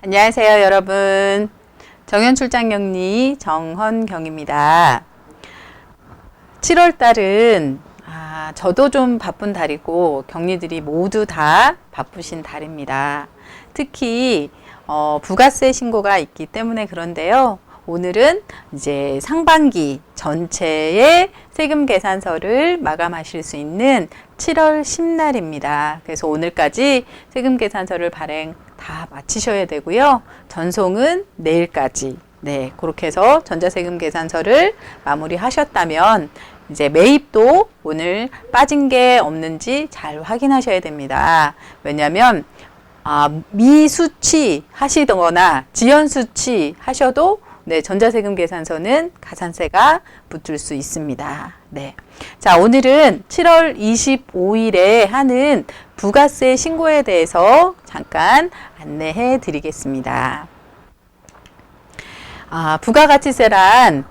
안녕하세요, 여러분. 정현출장영리 정헌경입니다. 7월 달은 저도 좀 바쁜 달이고 격리들이 모두 다 바쁘신 달입니다. 특히 부가세 신고가 있기 때문에 그런데요. 오늘은 이제 상반기 전체의 세금 계산서를 마감하실 수 있는 7월 10날입니다. 그래서 오늘까지 세금 계산서를 발행 다 마치셔야 되고요. 전송은 내일까지. 네, 그렇게 해서 전자세금 계산서를 마무리하셨다면 이제 매입도 오늘 빠진 게 없는지 잘 확인하셔야 됩니다. 왜냐하면 미수치 하시거나 지연수치 하셔도 네, 전자세금 계산서는 가산세가 붙을 수 있습니다. 네. 자, 오늘은 7월 25일에 하는 부가세 신고에 대해서 잠깐 안내해 드리겠습니다. 부가가치세란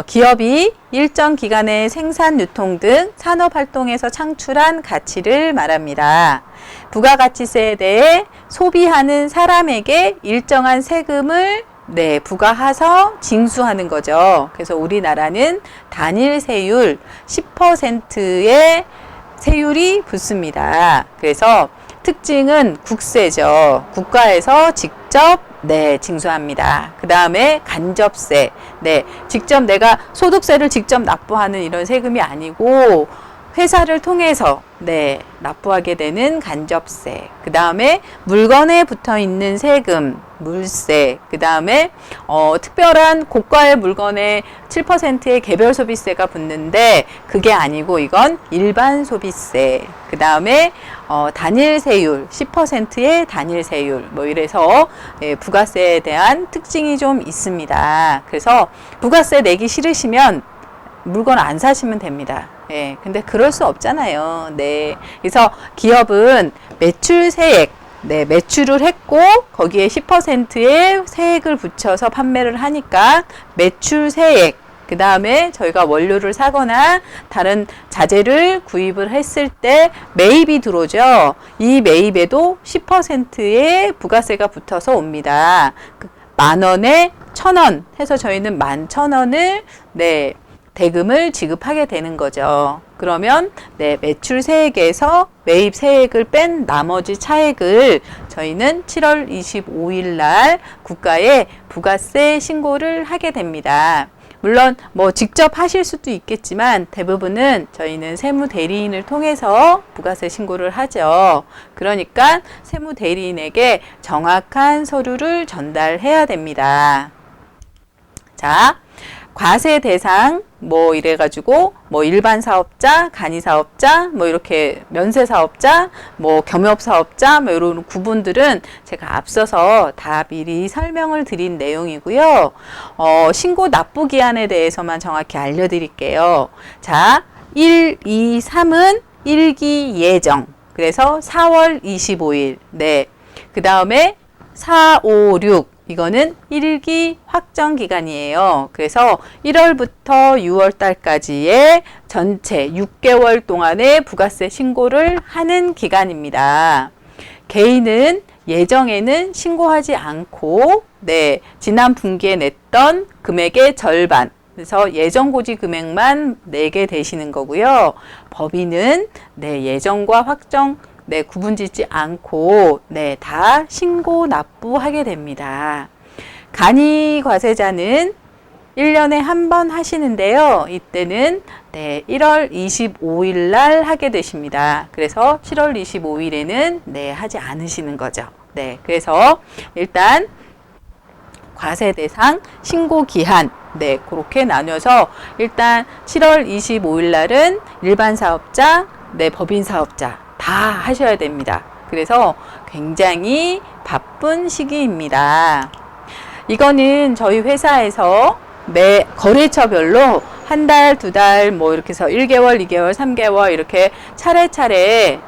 기업이 일정 기간의 생산, 유통 등 산업활동에서 창출한 가치를 말합니다. 부가가치세에 대해 소비하는 사람에게 일정한 세금을 부과해서 징수하는 거죠. 그래서 우리나라는 단일 세율 10%의 세율이 붙습니다. 그래서 특징은 국세죠. 국가에서 직접 징수합니다. 그 다음에 간접세. 직접 내가 소득세를 직접 납부하는 이런 세금이 아니고 회사를 통해서 납부하게 되는 간접세. 그 다음에 물건에 붙어 있는 세금, 물세. 그 다음에 특별한 고가의 물건에 7%의 개별 소비세가 붙는데 그게 아니고 이건 일반 소비세. 그 다음에 단일 세율, 10%의 단일 세율. 뭐 이래서 부가세에 대한 특징이 좀 있습니다. 그래서 부가세 내기 싫으시면 물건 안 사시면 됩니다. 근데 그럴 수 없잖아요. 그래서 기업은 매출 세액, 매출을 했고 거기에 10%의 세액을 붙여서 판매를 하니까 매출 세액, 그 다음에 저희가 원료를 사거나 다른 자재를 구입을 했을 때 매입이 들어오죠. 이 매입에도 10%의 부가세가 붙어서 옵니다. 10,000원에 1,000원 해서 저희는 11,000원을 대금을 지급하게 되는 거죠. 그러면 매출 세액에서 매입 세액을 뺀 나머지 차액을 저희는 7월 25일 날 국가에 부가세 신고를 하게 됩니다. 물론 뭐 직접 하실 수도 있겠지만 대부분은 저희는 세무대리인을 통해서 부가세 신고를 하죠. 그러니까 세무대리인에게 정확한 서류를 전달해야 됩니다. 자, 과세 대상 이래가지고 일반 사업자, 간이 사업자, 이렇게 면세 사업자, 겸업 사업자, 이런 구분들은 제가 앞서서 다 미리 설명을 드린 내용이고요. 신고 납부 기한에 대해서만 정확히 알려드릴게요. 자, 1, 2, 3은 일기 예정. 그래서 4월 25일. 그 다음에 4, 5, 6. 이거는 1기 확정 기간이에요. 그래서 1월부터 6월 달까지의 전체 6개월 동안의 부가세 신고를 하는 기간입니다. 개인은 예정에는 신고하지 않고 지난 분기에 냈던 금액의 절반, 그래서 예정 고지 금액만 내게 되시는 거고요. 법인은 예정과 확정 구분짓지 않고 다 신고 납부하게 됩니다. 간이 과세자는 1년에 한 번 하시는데요. 이때는 1월 25일 날 하게 되십니다. 그래서 7월 25일에는 하지 않으시는 거죠. 그래서 일단 과세 대상 신고 기한 그렇게 나눠서 일단 7월 25일 날은 일반 사업자, 법인 사업자 다 하셔야 됩니다. 그래서 굉장히 바쁜 시기입니다. 이거는 저희 회사에서 매 거래처별로 한 달, 두 달, 이렇게 해서 1개월, 2개월, 3개월 이렇게 차례차례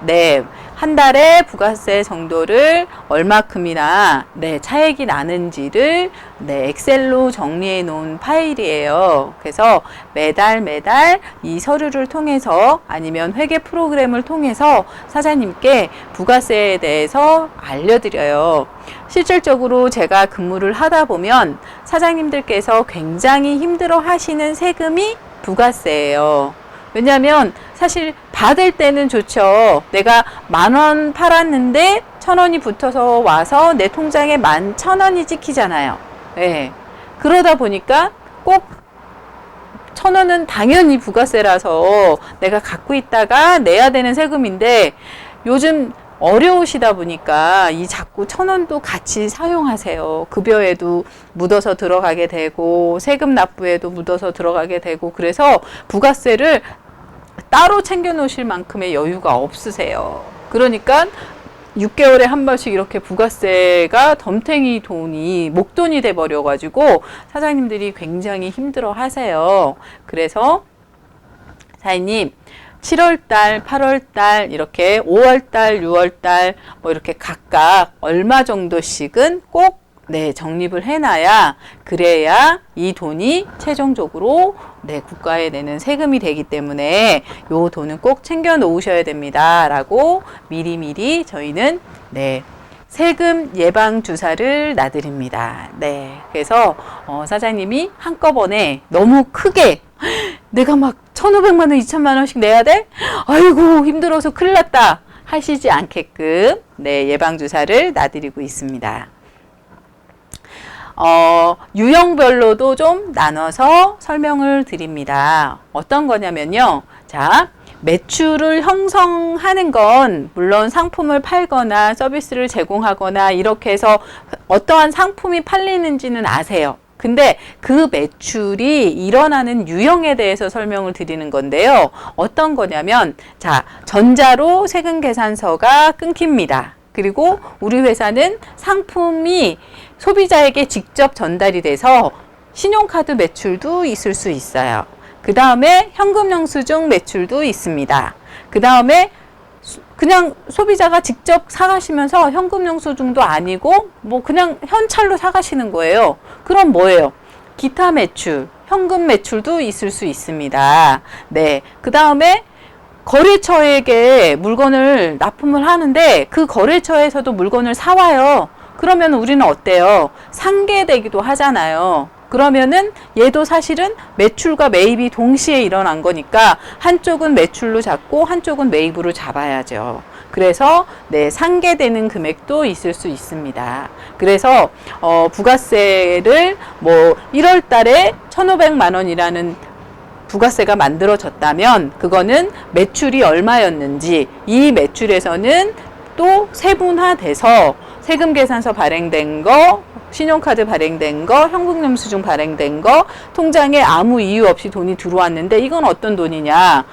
한 달에 부가세 정도를 얼마큼이나 차액이 나는지를 네, 엑셀로 정리해 놓은 파일이에요. 그래서 매달 이 서류를 통해서 아니면 회계 프로그램을 통해서 사장님께 부가세에 대해서 알려드려요. 실질적으로 제가 근무를 하다 보면 사장님들께서 굉장히 힘들어 하시는 세금이 부가세예요. 왜냐하면 사실 받을 때는 좋죠. 내가 10,000원 팔았는데 1,000원이 붙어서 와서 내 통장에 11,000원이 찍히잖아요. 네. 그러다 보니까 꼭 1,000원은 당연히 부가세라서 내가 갖고 있다가 내야 되는 세금인데 요즘 어려우시다 보니까 이 자꾸 1,000원도 같이 사용하세요. 급여에도 묻어서 들어가게 되고 세금 납부에도 묻어서 들어가게 되고 그래서 부가세를 따로 챙겨 놓으실 만큼의 여유가 없으세요. 그러니까 6개월에 한 번씩 이렇게 부가세가 덤탱이 돈이 목돈이 돼 버려 가지고 사장님들이 굉장히 힘들어 하세요. 그래서 사장님 7월달, 8월달, 이렇게 5월달, 6월달 뭐 이렇게 각각 얼마 정도씩은 꼭 적립을 해놔야 그래야 이 돈이 최종적으로 국가에 내는 세금이 되기 때문에 요 돈은 꼭 챙겨 놓으셔야 됩니다. 라고 미리미리 저희는 세금 예방 주사를 놔드립니다. 그래서 사장님이 한꺼번에 너무 크게 내가 막 1,500만 원, 2,000만 원씩 내야 돼? 아이고 힘들어서 큰일 났다 하시지 않게끔 예방 주사를 놔드리고 있습니다. 유형별로도 좀 나눠서 설명을 드립니다. 어떤 거냐면요. 자, 매출을 형성하는 건 물론 상품을 팔거나 서비스를 제공하거나 이렇게 해서 어떠한 상품이 팔리는지는 아세요. 근데 그 매출이 일어나는 유형에 대해서 설명을 드리는 건데요. 어떤 거냐면 자, 전자로 세금 계산서가 끊깁니다. 그리고 우리 회사는 상품이 소비자에게 직접 전달이 돼서 신용카드 매출도 있을 수 있어요. 그 다음에 현금 영수증 매출도 있습니다. 그 다음에 그냥 소비자가 직접 사가시면서 현금 영수증도 아니고 뭐 그냥 현찰로 사가시는 거예요. 그럼 뭐예요? 기타 매출, 현금 매출도 있을 수 있습니다. 그 다음에 거래처에게 물건을 납품을 하는데 그 거래처에서도 물건을 사와요. 그러면 우리는 어때요? 상계되기도 하잖아요. 그러면은 얘도 사실은 매출과 매입이 동시에 일어난 거니까 한쪽은 매출로 잡고 한쪽은 매입으로 잡아야죠. 그래서 상계되는 금액도 있을 수 있습니다. 그래서 부가세를 뭐 1월 달에 1,500만 원이라는 부가세가 만들어졌다면 그거는 매출이 얼마였는지 이 매출에서는 또 세분화돼서 세금 계산서 발행된 거, 신용카드 발행된 거, 현금영수증 발행된 거, 통장에 아무 이유 없이 돈이 들어왔는데 이건 어떤 돈이냐?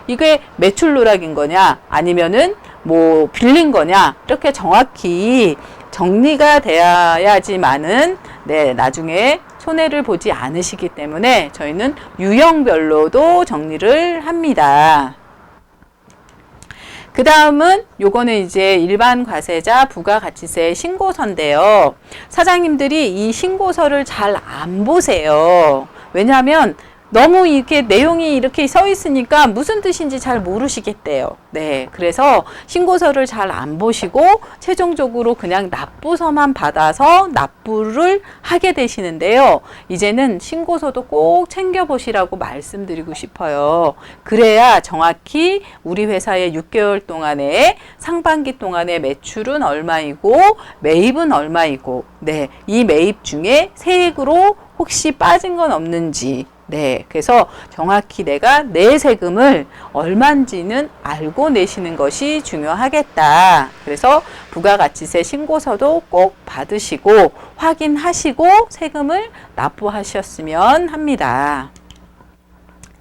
이게 매출 누락인 거냐? 아니면은 뭐 빌린 거냐? 이렇게 정확히 정리가 되어야지만은 나중에 손해를 보지 않으시기 때문에 저희는 유형별로도 정리를 합니다. 그 다음은 요거는 이제 일반 과세자 부가가치세 신고서인데요. 사장님들이 이 신고서를 잘 안 보세요. 왜냐하면 너무 이렇게 내용이 이렇게 써 있으니까 무슨 뜻인지 잘 모르시겠대요. 그래서 신고서를 잘 안 보시고 최종적으로 그냥 납부서만 받아서 납부를 하게 되시는데요. 이제는 신고서도 꼭 챙겨보시라고 말씀드리고 싶어요. 그래야 정확히 우리 회사의 6개월 동안에 상반기 동안의 매출은 얼마이고 매입은 얼마이고 이 매입 중에 세액으로 혹시 빠진 건 없는지 그래서 정확히 내가 내 세금을 얼마인지는 알고 내시는 것이 중요하겠다. 그래서 부가가치세 신고서도 꼭 받으시고 확인하시고 세금을 납부하셨으면 합니다.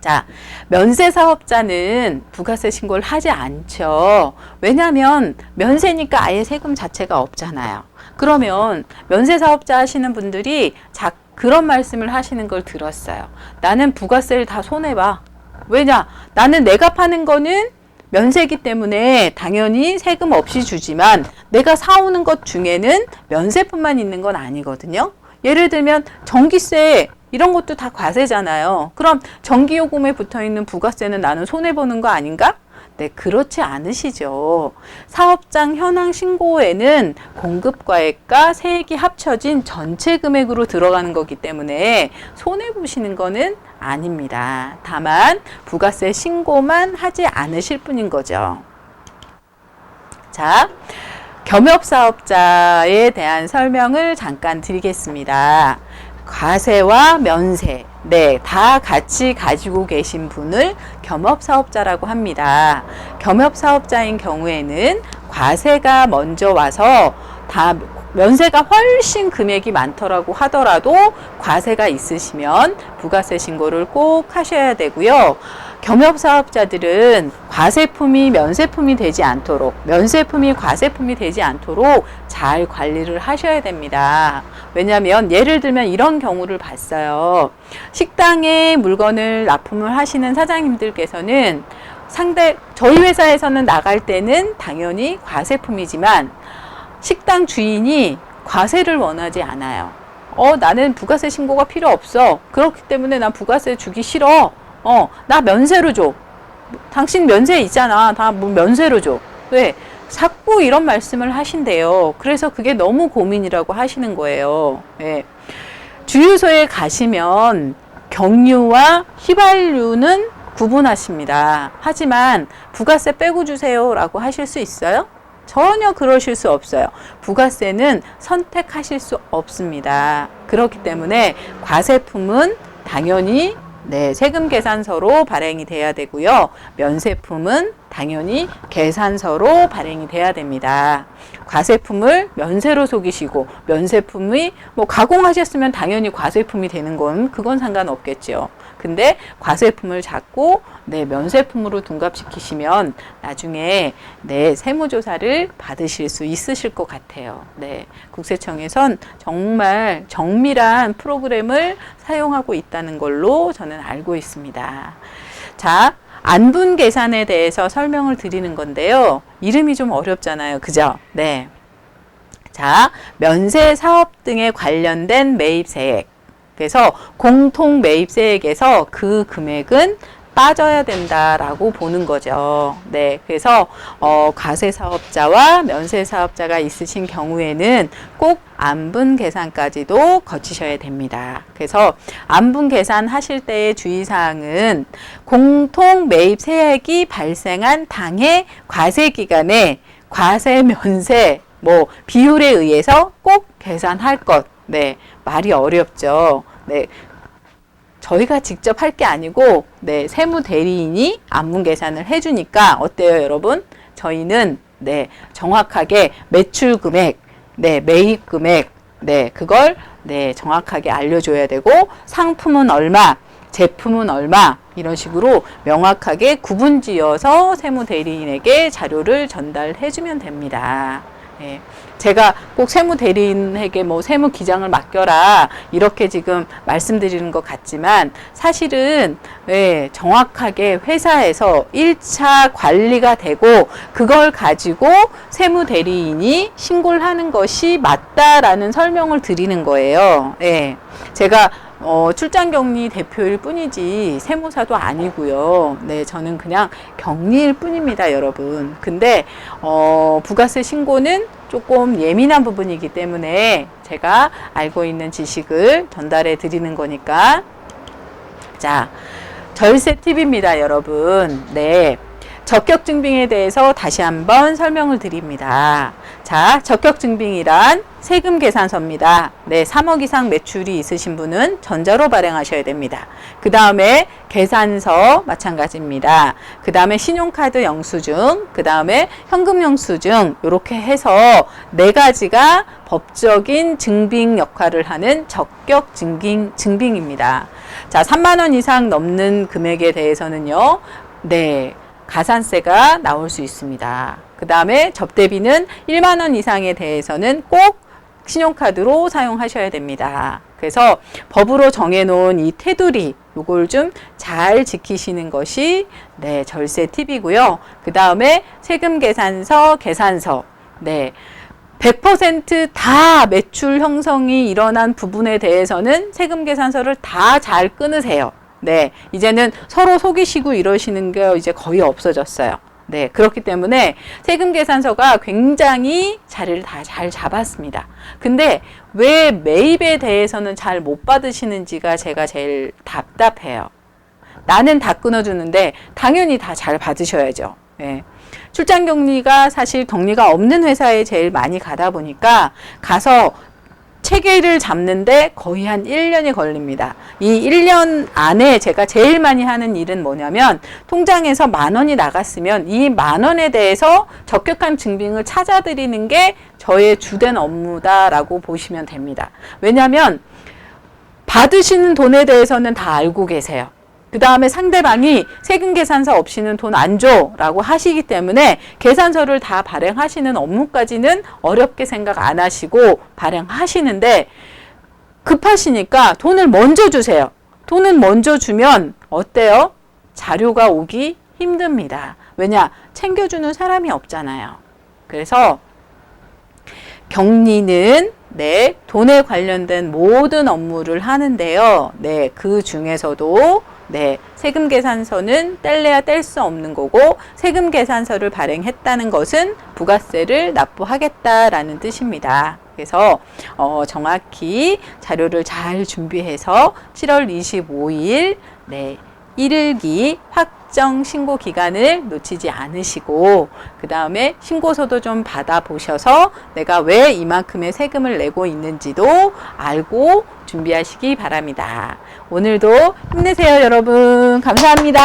자, 면세사업자는 부가세 신고를 하지 않죠. 왜냐하면 면세니까 아예 세금 자체가 없잖아요. 그러면 면세사업자 하시는 분들이 그런 말씀을 하시는 걸 들었어요. 나는 부가세를 다 손해봐. 왜냐? 나는 내가 파는 거는 면세기 때문에 당연히 세금 없이 주지만 내가 사오는 것 중에는 면세뿐만 있는 건 아니거든요. 예를 들면 전기세 이런 것도 다 과세잖아요. 그럼 전기요금에 붙어 있는 부가세는 나는 손해보는 거 아닌가? 네, 그렇지 않으시죠. 사업장 현황 신고에는 공급과액과 세액이 합쳐진 전체 금액으로 들어가는 거기 때문에 손해보시는 거는 아닙니다. 다만 부가세 신고만 하지 않으실 뿐인 거죠. 자, 겸업사업자에 대한 설명을 잠깐 드리겠습니다. 과세와 면세, 네, 다 같이 가지고 계신 분을 겸업사업자라고 합니다. 겸업사업자인 경우에는 과세가 먼저 와서 다 면세가 훨씬 금액이 많더라고 하더라도 과세가 있으시면 부가세 신고를 꼭 하셔야 되고요. 겸업사업자들은 과세품이 면세품이 되지 않도록, 면세품이 과세품이 되지 않도록 잘 관리를 하셔야 됩니다. 왜냐하면 예를 들면 이런 경우를 봤어요. 식당에 물건을 납품을 하시는 사장님들께서는 저희 회사에서는 나갈 때는 당연히 과세품이지만 식당 주인이 과세를 원하지 않아요. 나는 부가세 신고가 필요 없어. 그렇기 때문에 난 부가세 주기 싫어. 나 면세로 줘. 당신 면세 있잖아. 다 뭐 면세로 줘. 왜? 자꾸 이런 말씀을 하신대요. 그래서 그게 너무 고민이라고 하시는 거예요. 예. 주유소에 가시면 경유와 휘발유는 구분하십니다. 하지만 부가세 빼고 주세요 라고 하실 수 있어요? 전혀 그러실 수 없어요. 부가세는 선택하실 수 없습니다. 그렇기 때문에 과세품은 당연히 세금 계산서로 발행이 돼야 되고요. 면세품은 당연히 계산서로 발행이 돼야 됩니다. 과세품을 면세로 속이시고 면세품이 뭐 가공하셨으면 당연히 과세품이 되는 건 그건 상관없겠죠. 근데 과세품을 자꾸 면세품으로 둔갑시키시면 나중에 세무조사를 받으실 수 있으실 것 같아요. 국세청에선 정말 정밀한 프로그램을 사용하고 있다는 걸로 저는 알고 있습니다. 자, 안분 계산에 대해서 설명을 드리는 건데요. 이름이 좀 어렵잖아요. 그죠? 네. 자, 면세 사업 등에 관련된 매입세액. 그래서 공통 매입세액에서 그 금액은 빠져야 된다라고 보는 거죠. 그래서 과세사업자와 면세사업자가 있으신 경우에는 꼭 안분 계산까지도 거치셔야 됩니다. 그래서 안분 계산 하실 때의 주의사항은 공통 매입세액이 발생한 당해 과세기간에 과세, 면세, 비율에 의해서 꼭 계산할 것. 말이 어렵죠. 저희가 직접 할 게 아니고 세무 대리인이 안분 계산을 해주니까 어때요, 여러분? 저희는 정확하게 매출 금액, 매입 금액, 그걸 정확하게 알려줘야 되고 상품은 얼마, 제품은 얼마 이런 식으로 명확하게 구분지어서 세무 대리인에게 자료를 전달해주면 됩니다. 제가 꼭 세무 대리인에게 세무 기장을 맡겨라 이렇게 지금 말씀드리는 것 같지만 사실은 정확하게 회사에서 1차 관리가 되고 그걸 가지고 세무 대리인이 신고를 하는 것이 맞다라는 설명을 드리는 거예요. 제가 출장 격리 대표일 뿐이지 세무사도 아니고요. 저는 그냥 격리일 뿐입니다, 여러분. 근데 부가세 신고는 조금 예민한 부분이기 때문에 제가 알고 있는 지식을 전달해 드리는 거니까. 자, 절세 팁입니다, 여러분. 적격증빙에 대해서 다시 한번 설명을 드립니다. 자, 적격증빙이란 세금 계산서입니다. 3억 이상 매출이 있으신 분은 전자로 발행하셔야 됩니다. 그 다음에 계산서 마찬가지입니다. 그 다음에 신용카드 영수증, 그 다음에 현금 영수증 이렇게 해서 4가지가 법적인 증빙 역할을 하는 적격증빙입니다. 자, 3만 원 이상 넘는 금액에 대해서는요. 가산세가 나올 수 있습니다. 그 다음에 접대비는 1만 원 이상에 대해서는 꼭 신용카드로 사용하셔야 됩니다. 그래서 법으로 정해놓은 이 테두리 요걸 좀 잘 지키시는 것이 절세 팁이고요. 그 다음에 세금 계산서, 계산서 100%다 매출 형성이 일어난 부분에 대해서는 세금 계산서를 다 잘 끊으세요. 네, 이제는 서로 속이시고 이러시는 게 이제 거의 없어졌어요. 네, 그렇기 때문에 세금 계산서가 굉장히 자리를 다 잘 잡았습니다. 근데 왜 매입에 대해서는 잘 못 받으시는지가 제가 제일 답답해요. 나는 다 끊어주는데 당연히 다 잘 받으셔야죠. 네. 출장 격리가 사실 격리가 없는 회사에 제일 많이 가다 보니까 가서 체계를 잡는데 거의 한 1년이 걸립니다. 이 1년 안에 제가 제일 많이 하는 일은 뭐냐면 통장에서 10,000원이 나갔으면 이 10,000원에 대해서 적격한 증빙을 찾아드리는 게 저의 주된 업무다라고 보시면 됩니다. 왜냐하면 받으시는 돈에 대해서는 다 알고 계세요. 그 다음에 상대방이 세금 계산서 없이는 돈 안 줘 라고 하시기 때문에 계산서를 다 발행하시는 업무까지는 어렵게 생각 안 하시고 발행하시는데 급하시니까 돈을 먼저 주세요. 돈은 먼저 주면 어때요? 자료가 오기 힘듭니다. 왜냐? 챙겨주는 사람이 없잖아요. 그래서 격리는 네, 돈에 관련된 모든 업무를 하는데요. 네, 그 중에서도 네, 세금 계산서는 뗄래야 뗄 수 없는 거고 세금 계산서를 발행했다는 것은 부가세를 납부하겠다라는 뜻입니다. 그래서 정확히 자료를 잘 준비해서 7월 25일 네, 1일기 확정 신고 기간을 놓치지 않으시고 그 다음에 신고서도 좀 받아보셔서 내가 왜 이만큼의 세금을 내고 있는지도 알고 준비하시기 바랍니다. 오늘도 힘내세요, 여러분. 감사합니다.